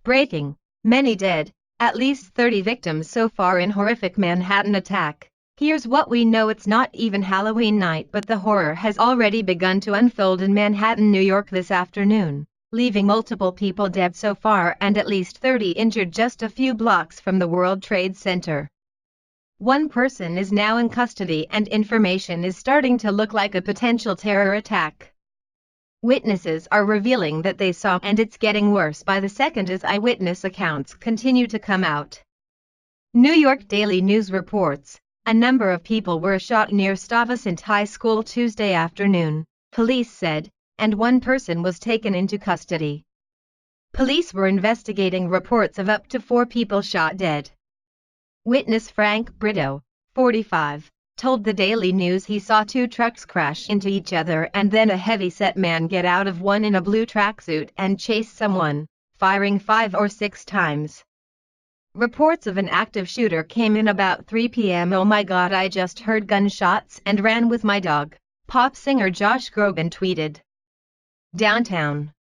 Breaking, many dead, at least 30 victims so far in horrific Manhattan attack. Here's what we know: it's not even Halloween night, but the horror has already begun to unfold in Manhattan, New York this afternoon, leaving multiple people dead so far and at least 30 injured just a few blocks from the World Trade Center. One person is now in custody and information is starting to look like a potential terror attack. Witnesses are revealing that they saw, and it's getting worse by the second as eyewitness accounts continue to come out. New York Daily News reports a number of people were shot near Stuyvesant High School Tuesday afternoon, police said, and one person was taken into custody. Police were investigating reports of up to 4 people shot dead. Witness Frank Brito, 45, told the Daily News he saw 2 trucks crash into each other and then a heavy-set man get out of one in a blue tracksuit and chase someone, firing 5 or 6 times. Reports of an active shooter came in about 3 p.m. "Oh my God, I just heard gunshots and ran with my dog," pop singer Josh Groban tweeted. Downtown.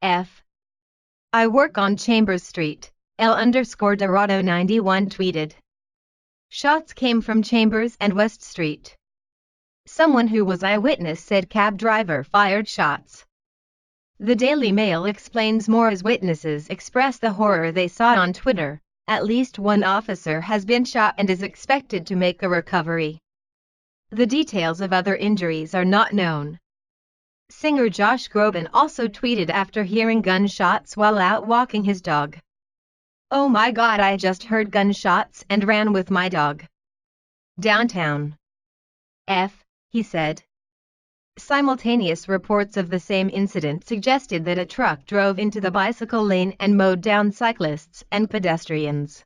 I work on Chambers Street, L_Dorado 91 tweeted. Shots came from Chambers and West Street. Someone who was eyewitness said cab driver fired shots. The Daily Mail explains more as witnesses express the horror they saw on Twitter. At least one officer has been shot and is expected to make a recovery. The details of other injuries are not known. Singer Josh Groban also tweeted after hearing gunshots while out walking his dog. "Oh my God, I just heard gunshots and ran with my dog." Downtown. He said. Simultaneous reports of the same incident suggested that a truck drove into the bicycle lane and mowed down cyclists and pedestrians.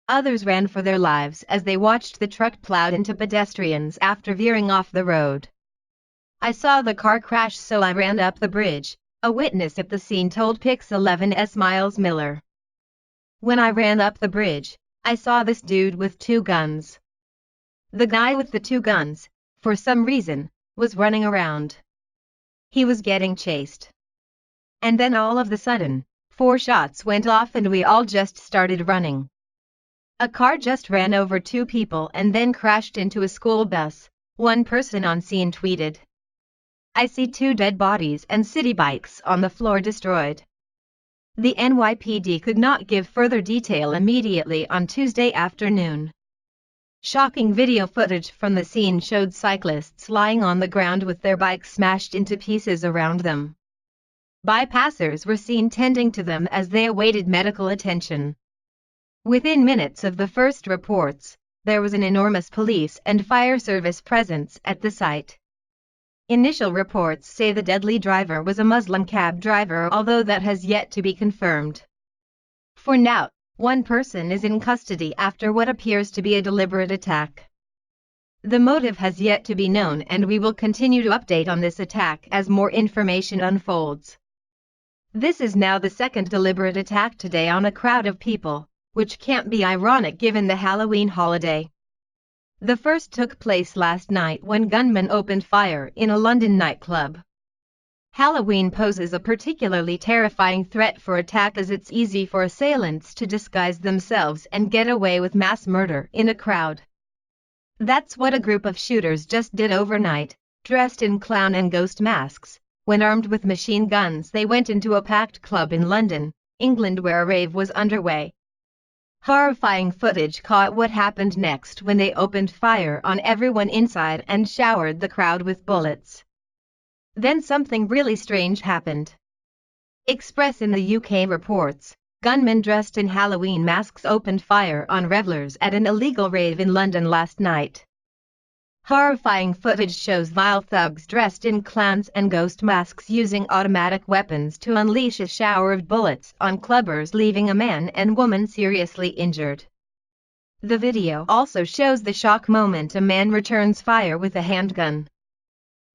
Others ran for their lives as they watched the truck plowed into pedestrians after veering off the road. "I saw the car crash, so I ran up the bridge," a witness at the scene told Pix 11's Miles Miller. "When I ran up the bridge, I saw this dude with 2 guns. The guy with the 2 guns, for some reason, was running around. He was getting chased. And then all of a sudden, 4 shots went off and we all just started running. A car just ran over 2 people and then crashed into a school bus," one person on scene tweeted. "I see 2 dead bodies and city bikes on the floor destroyed." The NYPD could not give further detail immediately on Tuesday afternoon. Shocking video footage from the scene showed cyclists lying on the ground with their bikes smashed into pieces around them. Bypassers were seen tending to them as they awaited medical attention. Within minutes of the first reports, there was an enormous police and fire service presence at the site. Initial reports say the deadly driver was a Muslim cab driver, although that has yet to be confirmed. For now, one person is in custody after what appears to be a deliberate attack. The motive has yet to be known, and we will continue to update on this attack as more information unfolds. This is now the second deliberate attack today on a crowd of people, which can't be ironic given the Halloween holiday. The first took place last night when gunmen opened fire in a London nightclub. Halloween poses a particularly terrifying threat for attack, as it's easy for assailants to disguise themselves and get away with mass murder in a crowd. That's what a group of shooters just did overnight, dressed in clown and ghost masks. When armed with machine guns, they went into a packed club in London, England, where a rave was underway. Horrifying footage caught what happened next when they opened fire on everyone inside and showered the crowd with bullets. Then something really strange happened. Express in the UK reports, gunmen dressed in Halloween masks opened fire on revelers at an illegal rave in London last night. Horrifying footage shows vile thugs dressed in clowns and ghost masks using automatic weapons to unleash a shower of bullets on clubbers, leaving a man and woman seriously injured. The video also shows the shock moment a man returns fire with a handgun.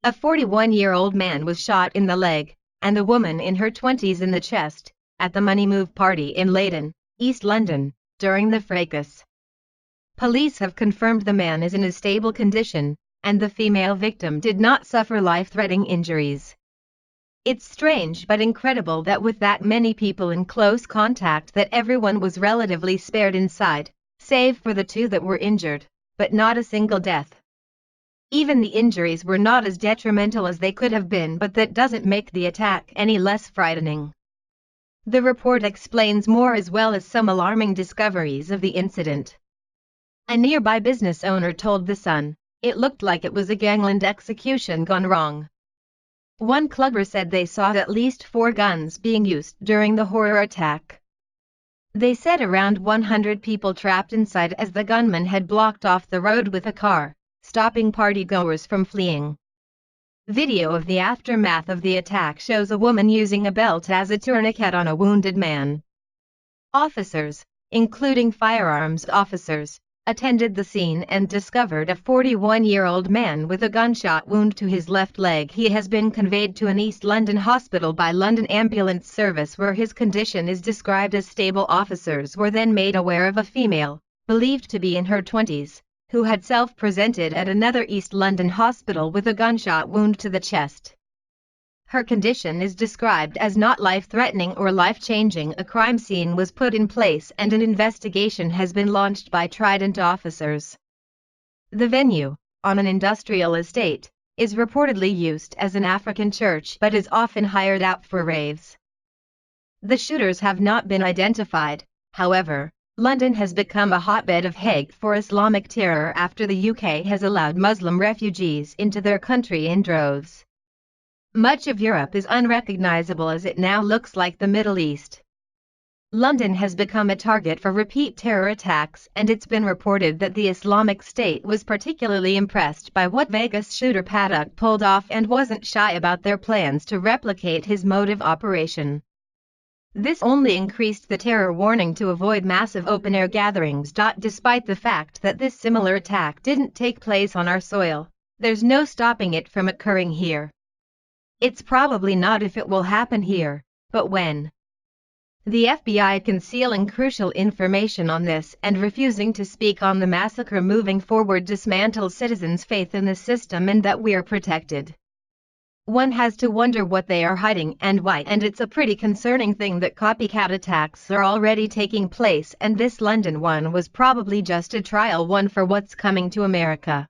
A 41-year-old man was shot in the leg, and a woman in her 20s in the chest, at the Money Move party in Leyden, East London, during the fracas. Police have confirmed the man is in a stable condition, and the female victim did not suffer life-threatening injuries. It's strange but incredible that with that many people in close contact that everyone was relatively spared inside, save for the 2 that were injured, but not a single death. Even the injuries were not as detrimental as they could have been, but that doesn't make the attack any less frightening. The report explains more as well as some alarming discoveries of the incident. A nearby business owner told The Sun, "It looked like it was a gangland execution gone wrong." One clubber said they saw at least 4 guns being used during the horror attack. They said around 100 people trapped inside as the gunman had blocked off the road with a car, stopping partygoers from fleeing. Video of the aftermath of the attack shows a woman using a belt as a tourniquet on a wounded man. Officers, including firearms officers, attended the scene and discovered a 41-year-old man with a gunshot wound to his left leg. He has been conveyed to an East London hospital by London Ambulance Service where his condition is described as stable. Officers were then made aware of a female, believed to be in her 20s, who had self-presented at another East London hospital with a gunshot wound to the chest. Her condition is described as not life-threatening or life-changing. A crime scene was put in place and an investigation has been launched by Trident officers. The venue, on an industrial estate, is reportedly used as an African church but is often hired out for raves. The shooters have not been identified. However, London has become a hotbed of hate for Islamic terror after the UK has allowed Muslim refugees into their country in droves. Much of Europe is unrecognizable as it now looks like the Middle East. London has become a target for repeat terror attacks, and it's been reported that the Islamic State was particularly impressed by what Vegas shooter Paddock pulled off and wasn't shy about their plans to replicate his mode of operation. This only increased the terror warning to avoid massive open-air gatherings. Despite the fact that this similar attack didn't take place on our soil, there's no stopping it from occurring here. It's probably not if it will happen here, but when. The FBI concealing crucial information on this and refusing to speak on the massacre moving forward dismantles citizens' faith in the system and that we are protected. One has to wonder what they are hiding and why, and it's a pretty concerning thing that copycat attacks are already taking place, and this London one was probably just a trial one for what's coming to America.